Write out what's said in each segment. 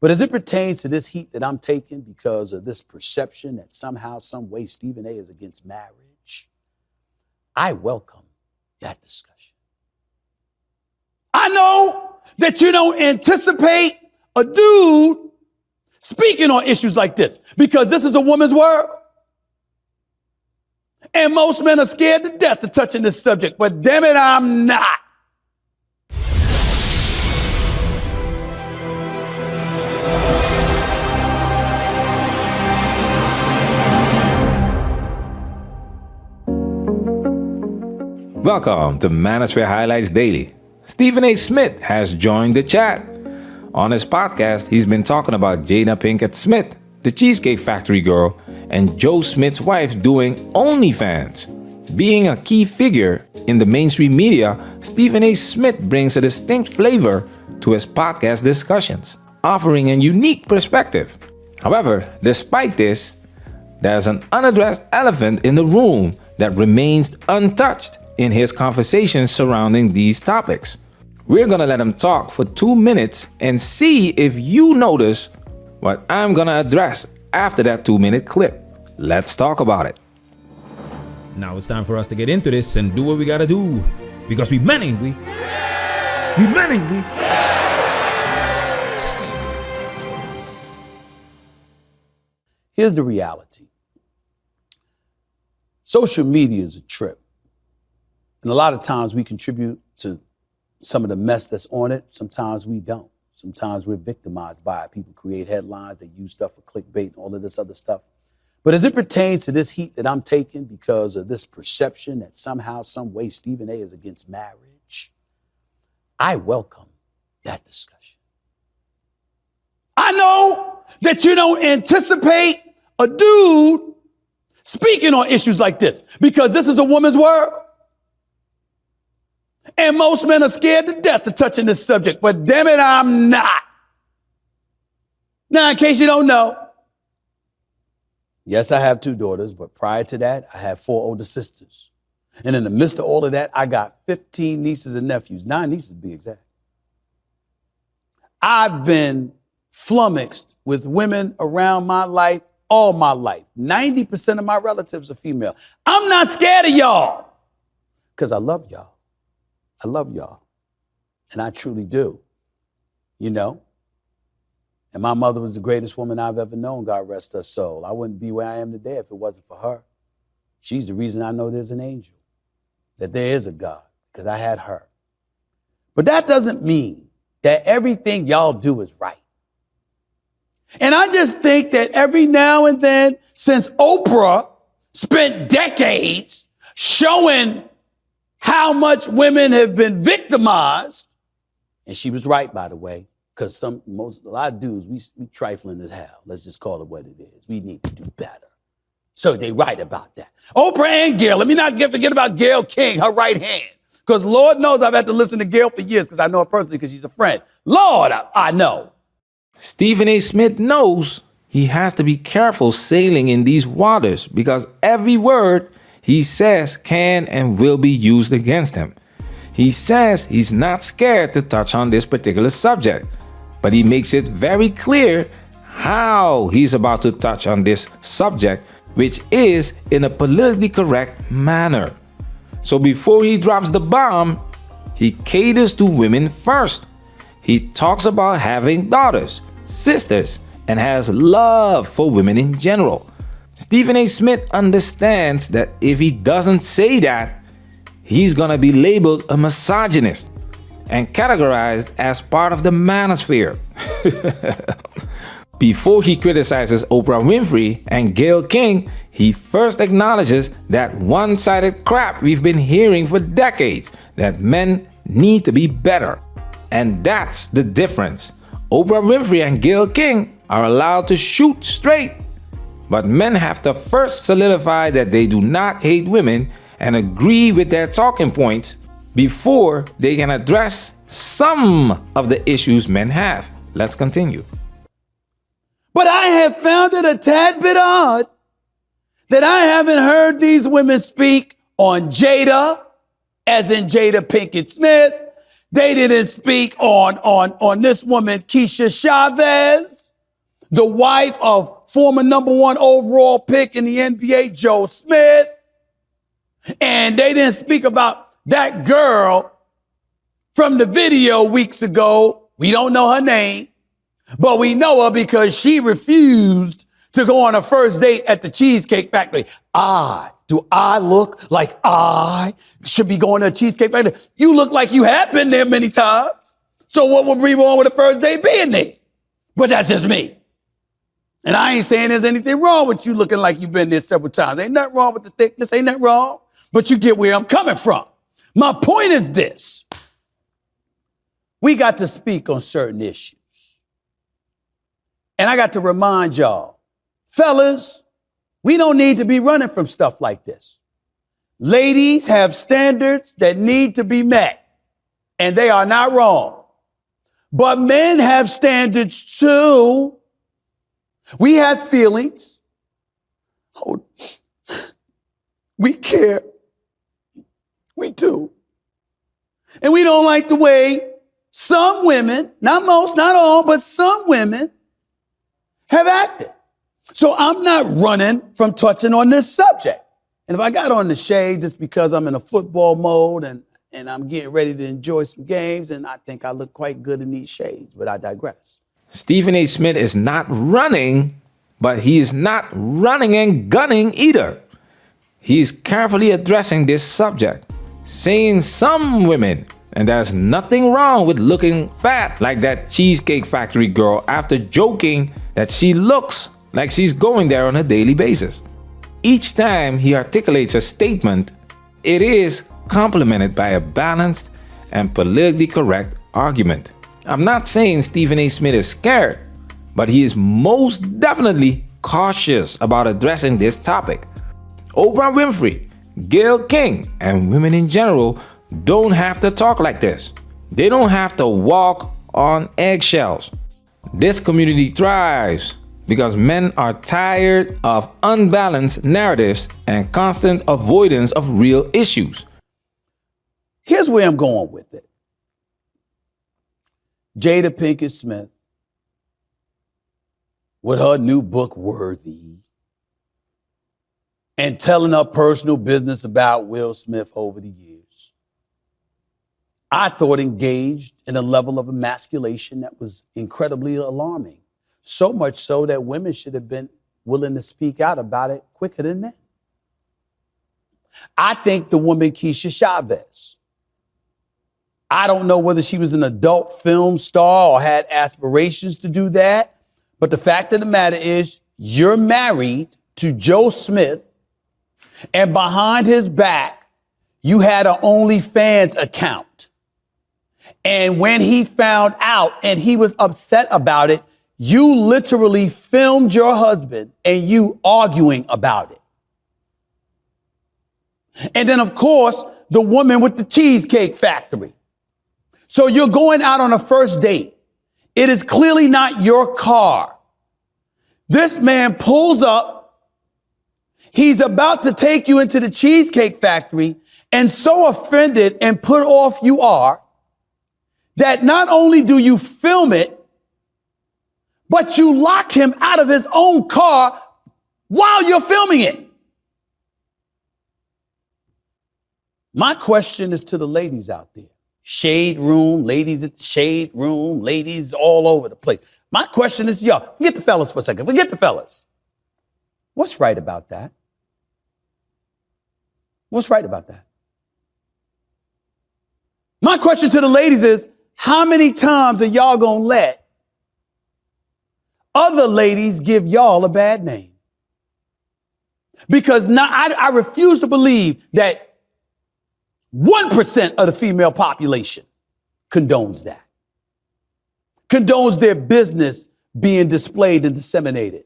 But as it pertains to this heat that I'm taking because of this perception that somehow, some way, Stephen A. is against marriage, I welcome that discussion. I know that you don't anticipate a dude speaking on issues like this because this is a woman's world. And most men are scared to death of touching this subject, but damn it, I'm not. Welcome to Manosphere Highlights Daily. Stephen A. Smith has joined the chat. On his podcast, he's been talking about Jada Pinkett Smith, the Cheesecake Factory girl, and Joe Smith's wife doing OnlyFans. Being a key figure in the mainstream media, Stephen A. Smith brings a distinct flavor to his podcast discussions, offering a unique perspective. However, despite this, there's an unaddressed elephant in the room that remains untouched in his conversations surrounding these topics. We're gonna let him talk for 2 minutes and see if you notice what I'm gonna address after that 2-minute clip. Let's talk about it. Now it's time for us to get into this and do what we gotta do. Because we men, ain't we? We men, ain't we? Here's the reality. Social media is a trip. And a lot of times we contribute to some of the mess that's on it. Sometimes we don't. Sometimes we're victimized by it. People create headlines, they use stuff for clickbait and all of this other stuff. But as it pertains to this heat that I'm taking because of this perception that somehow, some way, Stephen A. is against marriage, I welcome that discussion. I know that you don't anticipate a dude speaking on issues like this because this is a woman's world. And most men are scared to death of touching this subject, but damn it, I'm not. Now, in case you don't know, yes, I have 2 daughters, but prior to that, I had 4 older sisters. And in the midst of all of that, I got 15 nieces and nephews, 9 nieces to be exact. I've been flummoxed with women around my life all my life. 90% of my relatives are female. I'm not scared of y'all because I love y'all. I love y'all, and I truly do, you know? And my mother was the greatest woman I've ever known, God rest her soul. I wouldn't be where I am today if it wasn't for her. She's the reason I know there's an angel, that there is a God, because I had her. But that doesn't mean that everything y'all do is right. And I just think that every now and then, since Oprah spent decades showing how much women have been victimized, and she was right, by the way, because a lot of dudes, we trifling as hell. Let's just call it what it is. We need to do better. So they right about that. Oprah and Gail, let me not forget about Gail King, her right hand, because Lord knows I've had to listen to Gail for years because I know her personally because she's a friend. Lord, I know. Stephen A. Smith knows he has to be careful sailing in these waters because every word he says can and will be used against him. He says he's not scared to touch on this particular subject, but he makes it very clear how he's about to touch on this subject, which is in a politically correct manner. So before he drops the bomb, he caters to women first. He talks about having daughters, sisters, and has love for women in general. Stephen A. Smith understands that if he doesn't say that, he's gonna be labeled a misogynist and categorized as part of the manosphere. Before he criticizes Oprah Winfrey and Gayle King, he first acknowledges that one-sided crap we've been hearing for decades, that men need to be better. And that's the difference. Oprah Winfrey and Gayle King are allowed to shoot straight, but men have to first solidify that they do not hate women and agree with their talking points before they can address some of the issues men have. Let's continue. But I have found it a tad bit odd that I haven't heard these women speak on Jada, as in Jada Pinkett Smith. They didn't speak on this woman, Keisha Chavez. the wife of former #1 overall pick in the NBA, Joe Smith. And they didn't speak about that girl from the video weeks ago. We don't know her name, but we know her because she refused to go on a first date at the Cheesecake Factory. Do I look like I should be going to a Cheesecake Factory? You look like you have been there many times. So what would be wrong with a first date being there? But that's just me. And I ain't saying there's anything wrong with you looking like you've been there several times. Ain't nothing wrong with the thickness. Ain't nothing wrong. But you get where I'm coming from. My point is this. We got to speak on certain issues. And I got to remind y'all, fellas, we don't need to be running from stuff like this. Ladies have standards that need to be met, and they are not wrong. But men have standards too. We have feelings. We care. We do. And we don't like the way some women, not most, not all, but some women have acted. So I'm not running from touching on this subject. And if I got on the shade just because I'm in a football mode and I'm getting ready to enjoy some games, and I think I look quite good in these shades, but I digress. Stephen A. Smith is not running, but he is not running and gunning either. He is carefully addressing this subject, saying some women, and there's nothing wrong with looking fat like that Cheesecake Factory girl, after joking that she looks like she's going there on a daily basis. Each time he articulates a statement, it is complemented by a balanced and politically correct argument. I'm not saying Stephen A. Smith is scared, but he is most definitely cautious about addressing this topic. Oprah Winfrey, Gayle King, and women in general don't have to talk like this. They don't have to walk on eggshells. This community thrives because men are tired of unbalanced narratives and constant avoidance of real issues. Here's where I'm going with it. Jada Pinkett Smith, with her new book, Worthy, and telling her personal business about Will Smith over the years, I thought engaged in a level of emasculation that was incredibly alarming. So much so that women should have been willing to speak out about it quicker than men. I think the woman Keisha Chavez, I don't know whether she was an adult film star or had aspirations to do that, but the fact of the matter is you're married to Joe Smith, and behind his back, you had an OnlyFans account. And when he found out and he was upset about it, you literally filmed your husband and you arguing about it. And then, of course, the woman with the Cheesecake Factory. So you're going out on a first date. It is clearly not your car. This man pulls up. He's about to take you into the Cheesecake Factory, and so offended and put off you are that not only do you film it, but you lock him out of his own car while you're filming it. My question is to the ladies out there. Shade room, ladies at the shade room, ladies all over the place. My question is, y'all, forget the fellas for a second. Forget the fellas. What's right about that? What's right about that? My question to the ladies is, how many times are y'all gonna let other ladies give y'all a bad name? Because now I refuse to believe that 1% of the female population condones that. Condones their business being displayed and disseminated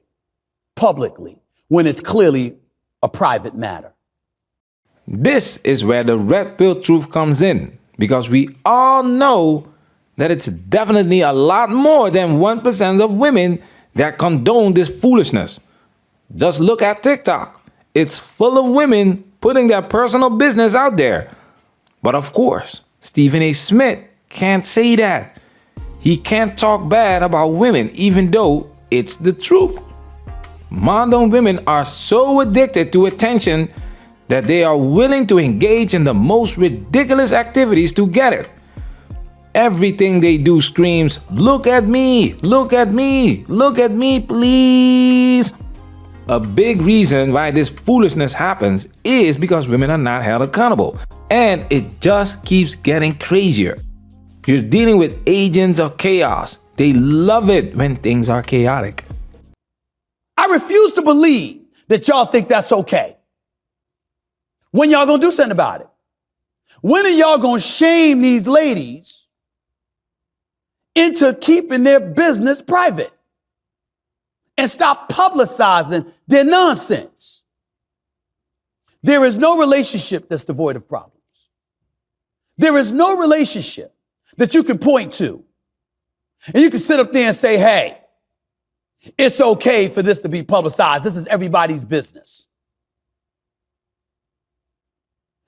publicly when it's clearly a private matter. This is where the red pill truth comes in, because we all know that it's definitely a lot more than 1% of women that condone this foolishness. Just look at TikTok. It's full of women putting their personal business out there. But of course, Stephen A. Smith can't say that. He can't talk bad about women, even though it's the truth. Modern women are so addicted to attention that they are willing to engage in the most ridiculous activities to get it. Everything they do screams, "Look at me, look at me, look at me, please." A big reason why this foolishness happens is because women are not held accountable, and it just keeps getting crazier. You're dealing with agents of chaos. They love it when things are chaotic. I refuse to believe that y'all think that's okay. When y'all gonna do something about it? When are y'all gonna shame these ladies into keeping their business private and stop publicizing their nonsense? There is no relationship that's devoid of problems. There is no relationship that you can point to and you can sit up there and say, hey, it's okay for this to be publicized. This is everybody's business.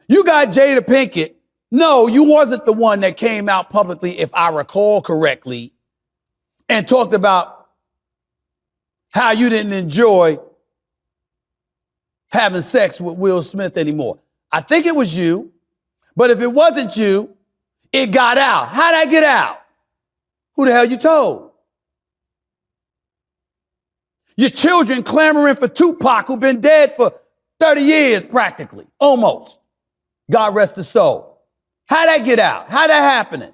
You got Jada Pinkett. No, you wasn't the one that came out publicly, if I recall correctly, and talked about how you didn't enjoy having sex with Will Smith anymore. I think it was you, but if it wasn't you, it got out. How'd that get out? Who the hell you told? Your children clamoring for Tupac, who've been dead for 30 years practically, almost. God rest his soul. How'd that get out? How'd that happen?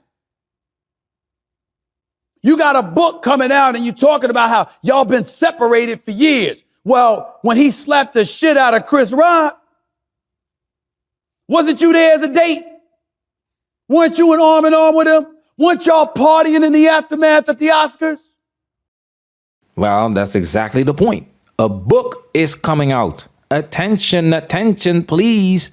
You got a book coming out and you talking about how y'all been separated for years. Well, when he slapped the shit out of Chris Rock, wasn't you there as a date? Weren't you in arm with him? Weren't y'all partying in the aftermath at the Oscars? Well, that's exactly the point. A book is coming out. Attention, attention, please.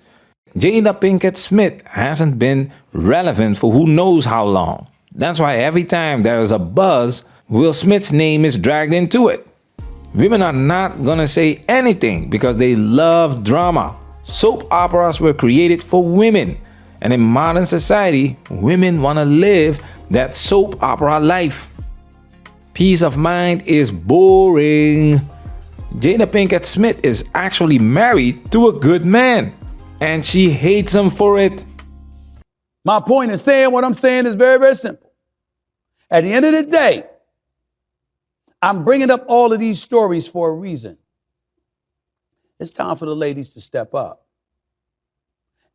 Jada Pinkett Smith hasn't been relevant for who knows how long. That's why every time there is a buzz, Will Smith's name is dragged into it. Women are not gonna say anything because they love drama. Soap operas were created for women. And in modern society, women wanna live that soap opera life. Peace of mind is boring. Jada Pinkett Smith is actually married to a good man, and she hates him for it. My point in saying what I'm saying is very, very simple. At the end of the day, I'm bringing up all of these stories for a reason. It's time for the ladies to step up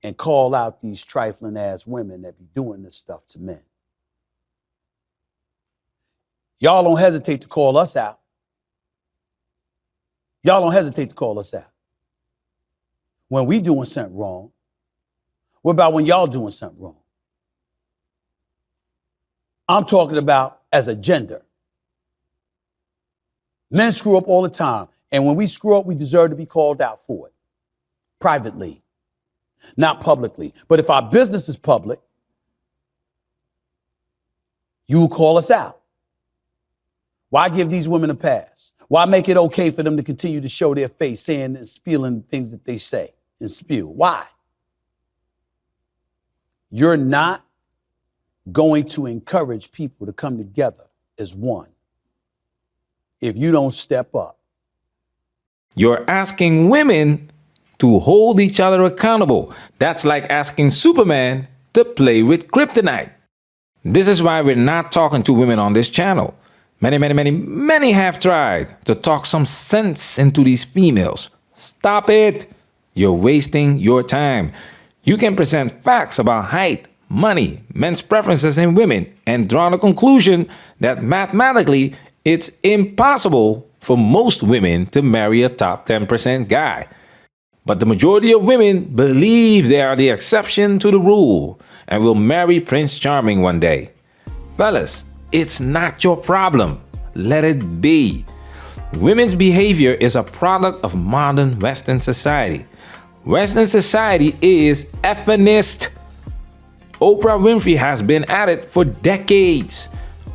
and call out these trifling ass women that be doing this stuff to men. Y'all don't hesitate to call us out. Y'all don't hesitate to call us out. When we doing something wrong, what about when y'all doing something wrong? I'm talking about as a gender. Men screw up all the time. And when we screw up, we deserve to be called out for it. Privately, not publicly. But if our business is public, you will call us out. Why give these women a pass? Why make it okay for them to continue to show their face, saying and spewing things that they say and spew? Why? You're not going to encourage people to come together as one if you don't step up. You're asking women to hold each other accountable. That's like asking Superman to play with kryptonite. This is why we're not talking to women on this channel. Many have tried to talk some sense into these females. Stop it. You're wasting your time. You can present facts about height, money, men's preferences in women, and draw the conclusion that mathematically it's impossible for most women to marry a top 10% guy. But the majority of women believe they are the exception to the rule and will marry Prince Charming one day. Fellas, it's not your problem. Let it be. Women's behavior is a product of modern Western society. Western society is effeminist. Oprah Winfrey has been at it for decades.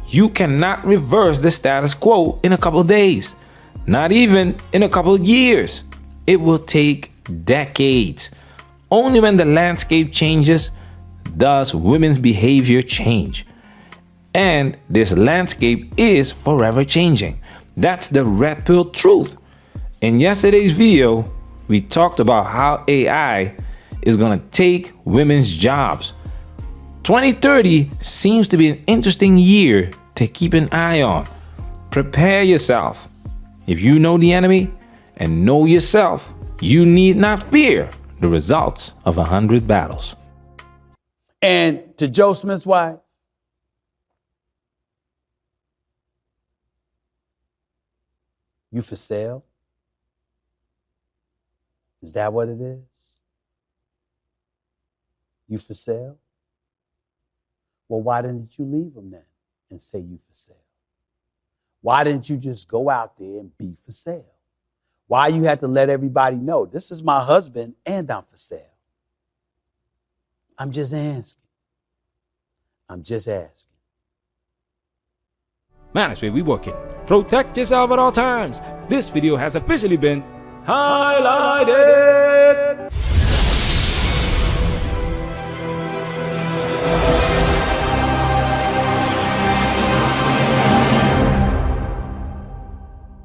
You cannot reverse the status quo in a couple of days. Not even in a couple of years. It will take decades. Only when the landscape changes does women's behavior change. And this landscape is forever changing. That's the red pill truth. In yesterday's video, we talked about how AI is gonna take women's jobs. 2030 seems to be an interesting year to keep an eye on. Prepare yourself. If you know the enemy and know yourself, you need not fear the results of 100 battles. And to Joe Smith's wife, you for sale? Is that what it is? You for sale? Well, why didn't you leave him then and say you for sale? Why didn't you just go out there and be for sale? Why you had to let everybody know, this is my husband and I'm for sale? I'm just asking. I'm just asking. Manosphere, we working. Protect yourself at all times. This video has officially been highlighted.